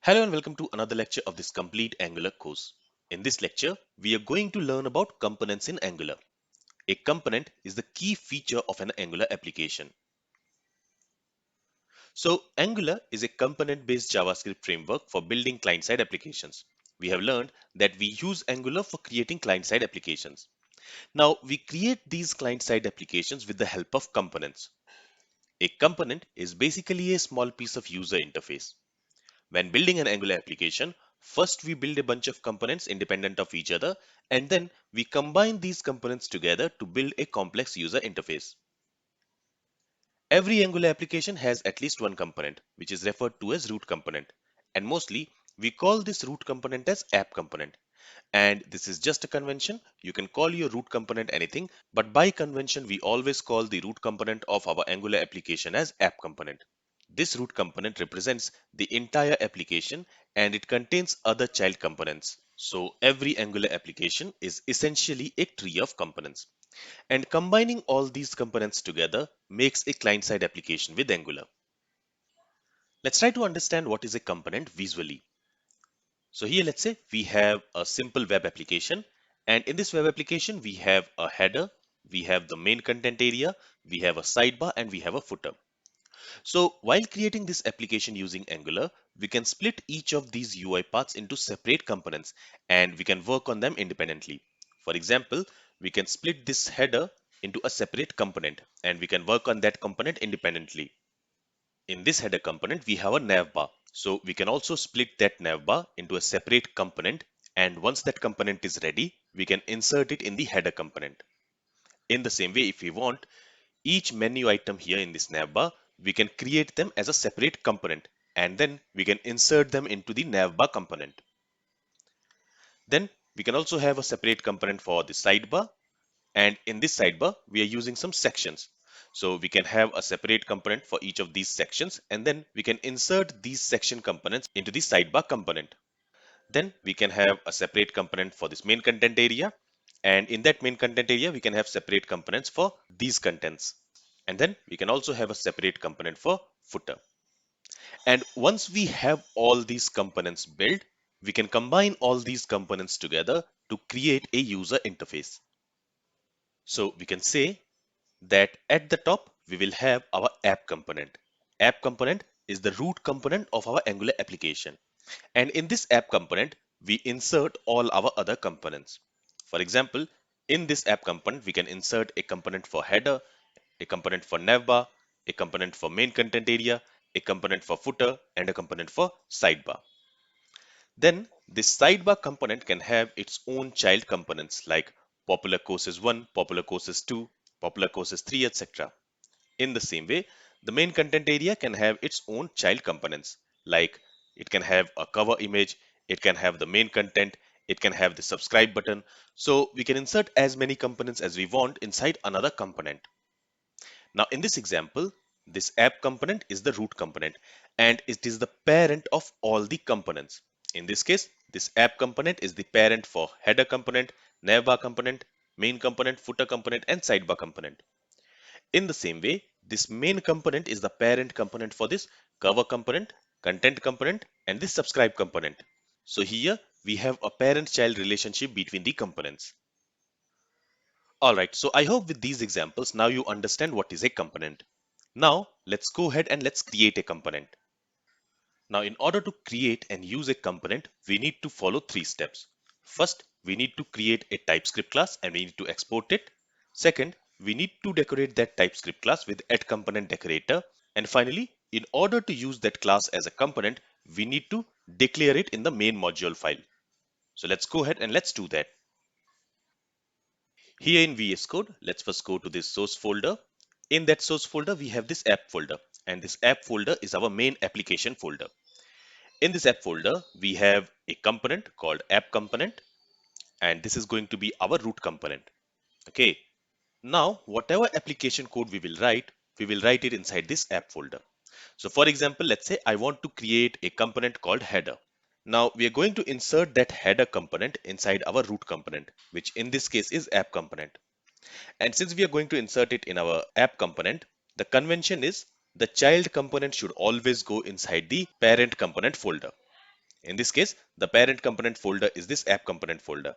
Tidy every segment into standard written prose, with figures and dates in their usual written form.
Hello and welcome to another lecture of this complete Angular course. In this lecture, we are going to learn about components in Angular. A component is the key feature of an Angular application. So, Angular is a component-based JavaScript framework for building client-side applications. We have learned that we use Angular for creating client-side applications. Now, we create these client-side applications with the help of components. A component is basically a small piece of user interface. When building an Angular application, first we build a bunch of components independent of each other, and then we combine these components together to build a complex user interface. Every Angular application has at least one component, which is referred to as root component. And mostly, we call this root component as app component. And this is just a convention. You can call your root component anything, but by convention, we always call the root component of our Angular application as app component. This root component represents the entire application and it contains other child components. So every Angular application is essentially a tree of components. And combining all these components together makes a client-side application with Angular. Let's try to understand what is a component visually. So here let's say we have a simple web application, and in this web application we have a header, we have the main content area, we have a sidebar, and we have a footer. So while creating this application using Angular, we can split each of these UI paths into separate components and we can work on them independently. For example, we can split this header into a separate component and we can work on that component independently. In this header component, we have a navbar. So we can also split that navbar into a separate component, and once that component is ready, we can insert it in the header component. In the same way, if we want, each menu item here in this navbar, we can create them as a separate component and then we can insert them into the navbar component. Then we can also have a separate component for the sidebar, and in this sidebar we are using some sections. So we can have a separate component for each of these sections and then we can insert these section components into the sidebar component. Then we can have a separate component for this main content area, and in that main content area we can have separate components for these contents. And then we can also have a separate component for footer. And once we have all these components built, we can combine all these components together to create a user interface. So we can say that at the top we will have our app component. App component is the root component of our Angular application. And in this app component, we insert all our other components. For example, in this app component, we can insert a component for header, a component for navbar, a component for main content area, a component for footer, and a component for sidebar. Then this sidebar component can have its own child components like popular courses 1, popular courses 2, popular courses 3, etc. In the same way, the main content area can have its own child components, like it can have a cover image, it can have the main content, it can have the subscribe button. So we can insert as many components as we want inside another component. Now in this example, this app component is the root component and it is the parent of all the components. In this case, this app component is the parent for header component, navbar component, main component, footer component, and sidebar component. In the same way, this main component is the parent component for this cover component, content component, and this subscribe component. So here we have a parent-child relationship between the components. Alright, so I hope with these examples now you understand what is a component. Now let's go ahead and let's create a component. Now in order to create and use a component, we need to follow three steps. First, we need to create a TypeScript class and we need to export it. Second, we need to decorate that TypeScript class with add_component decorator. And finally, in order to use that class as a component, we need to declare it in the main module file. So let's go ahead and let's do that. Here in VS Code, let's first go to this source folder. In that source folder, we have this app folder, and this app folder is our main application folder. In this app folder, we have a component called app component, and this is going to be our root component. Okay. Now, whatever application code we will write it inside this app folder. So for example, let's say I want to create a component called header. Now we are going to insert that header component inside our root component, which in this case is app component. And since we are going to insert it in our app component, the convention is the child component should always go inside the parent component folder. In this case, the parent component folder is this app component folder.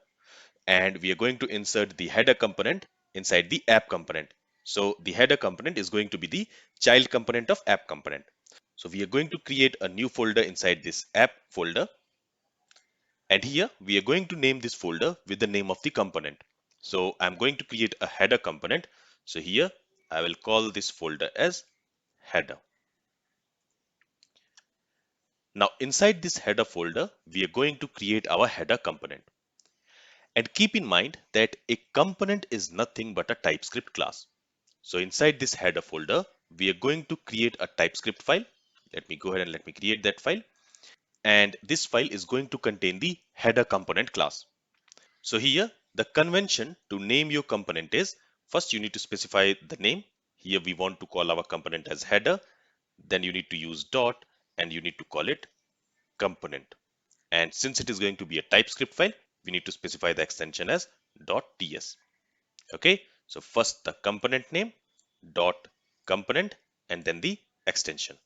And we are going to insert the header component inside the app component. So the header component is going to be the child component of app component. So we are going to create a new folder inside this app folder. And here we are going to name this folder with the name of the component. So I'm going to create a header component. So here I will call this folder as header. Now inside this header folder, we are going to create our header component. And keep in mind that a component is nothing but a TypeScript class. So inside this header folder, we are going to create a TypeScript file. Let me go ahead and let me create that file. And this file is going to contain the header component class. So here, the convention to name your component is, first you need to specify the name. Here we want to call our component as header. Then you need to use dot and you need to call it component. And since it is going to be a TypeScript file, we need to specify the extension as .ts. Okay, so first the component name, dot component, and then the extension.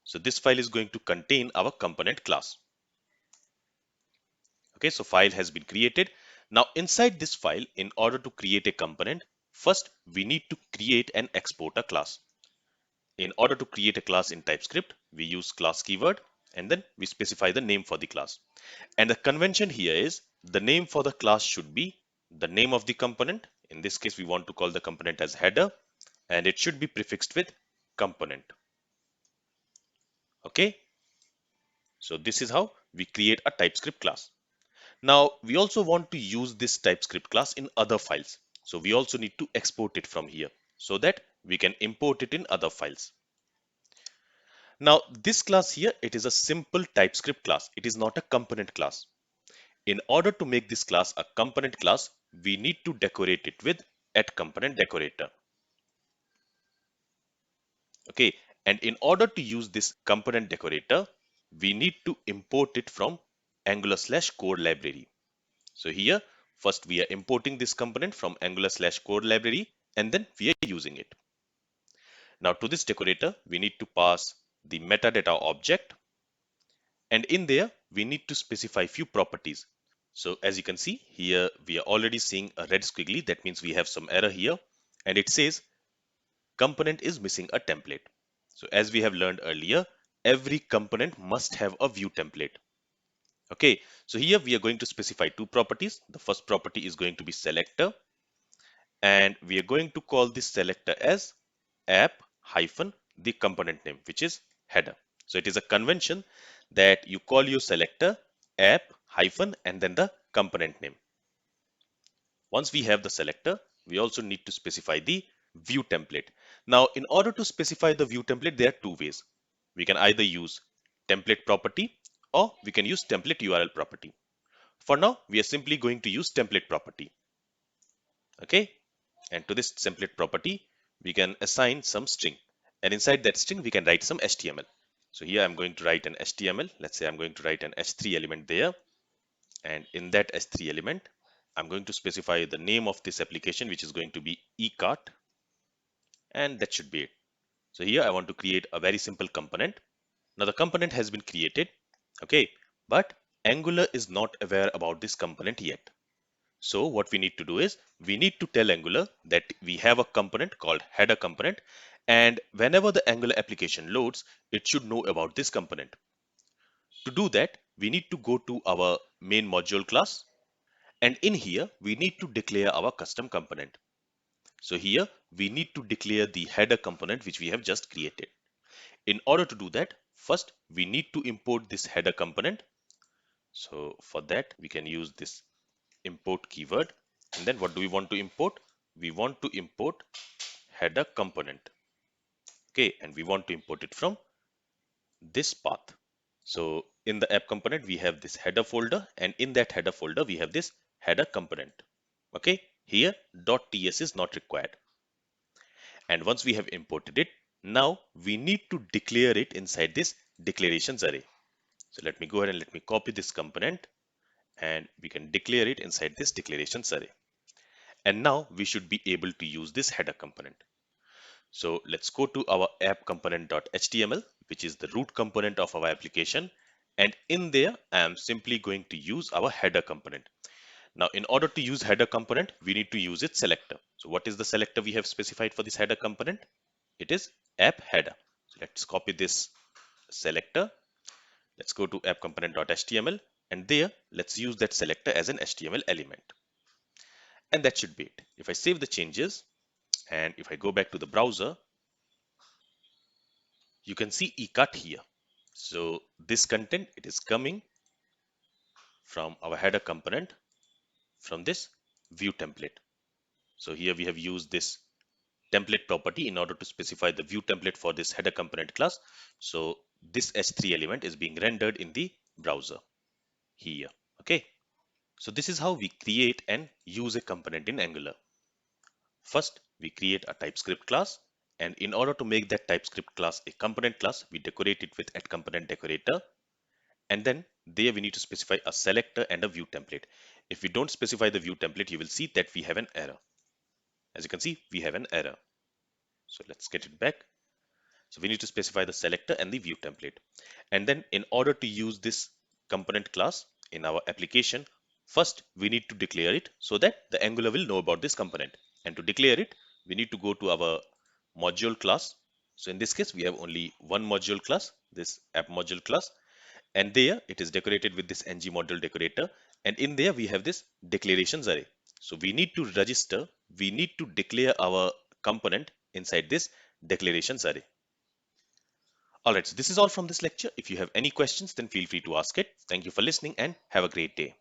So this file is going to contain our component class. Okay, so file has been created. Now inside this file, in order to create a component, first we need to create and export a class. In order to create a class in TypeScript, we use class keyword and then we specify the name for the class. And the convention here is the name for the class should be the name of the component. In this case, we want to call the component as header and it should be prefixed with component. Okay, so this is how we create a TypeScript class. Now we also want to use this TypeScript class in other files. So we also need to export it from here so that we can import it in other files. Now this class here, it is a simple TypeScript class. It is not a component class. In order to make this class a component class, we need to decorate it with @component decorator. Okay, and in order to use this component decorator, we need to import it from Angular/core library. So here, first we are importing this component from Angular/core library and then we are using it. Now to this decorator, we need to pass the metadata object and in there we need to specify few properties. So as you can see here, we are already seeing a red squiggly. That means we have some error here and it says component is missing a template. So as we have learned earlier, every component must have a view template. Okay, so here we are going to specify two properties. The first property is going to be selector and we are going to call this selector as app hyphen the component name, which is header. So it is a convention that you call your selector app hyphen and then the component name. Once we have the selector, we also need to specify the view template. Now, in order to specify the view template, there are two ways. We can either use template property or we can use template URL property. For now, we are simply going to use template property. Okay, and to this template property, we can assign some string. And inside that string, we can write some HTML. So here I'm going to write an HTML. Let's say I'm going to write an H3 element there. And in that H3 element, I'm going to specify the name of this application, which is going to be eCart. And that should be it. So here I want to create a very simple component. Now the component has been created. Okay, but Angular is not aware about this component yet. So what we need to do is we need to tell Angular that we have a component called header component. And whenever the Angular application loads, it should know about this component. To do that, we need to go to our main module class. And in here, we need to declare our custom component. So here, we need to declare the header component which we have just created. In order to do that, first, we need to import this header component. So for that, we can use this import keyword. And then what do we want to import? We want to import header component. Okay, and we want to import it from this path. So in the app component, we have this header folder, and in that header folder, we have this header component. Okay, here .ts is not required. And once we have imported it, now we need to declare it inside this declarations array. So let me go ahead and let me copy this component and we can declare it inside this declarations array. And now we should be able to use this header component. So let's go to our app component.html, which is the root component of our application. And in there, I am simply going to use our header component. Now, in order to use header component, we need to use its selector. So what is the selector we have specified for this header component? It is app header. So let's copy this selector. Let's go to app component.html, and there let's use that selector as an HTML element. And that should be it. If I save the changes and if I go back to the browser, you can see ecut here. So this content, it is coming from our header component from this view template. So here we have used this template property in order to specify the view template for this header component class. So this h3 element is being rendered in the browser here. Okay. So this is how we create and use a component in Angular. First, we create a TypeScript class, and in order to make that TypeScript class a component class, we decorate it with @component decorator, and then there we need to specify a selector and a view template. If we don't specify the view template, you will see that we have an error. As you can see, we have an error. So let's get it back. So we need to specify the selector and the view template. And then in order to use this component class in our application, first we need to declare it so that the Angular will know about this component. And to declare it, we need to go to our module class. So in this case, we have only one module class, this app module class. And there it is decorated with this ng module decorator. And in there we have this declarations array. So we need to register, we need to declare our component inside this declarations array. Alright, so this is all from this lecture. If you have any questions, then feel free to ask it. Thank you for listening and have a great day.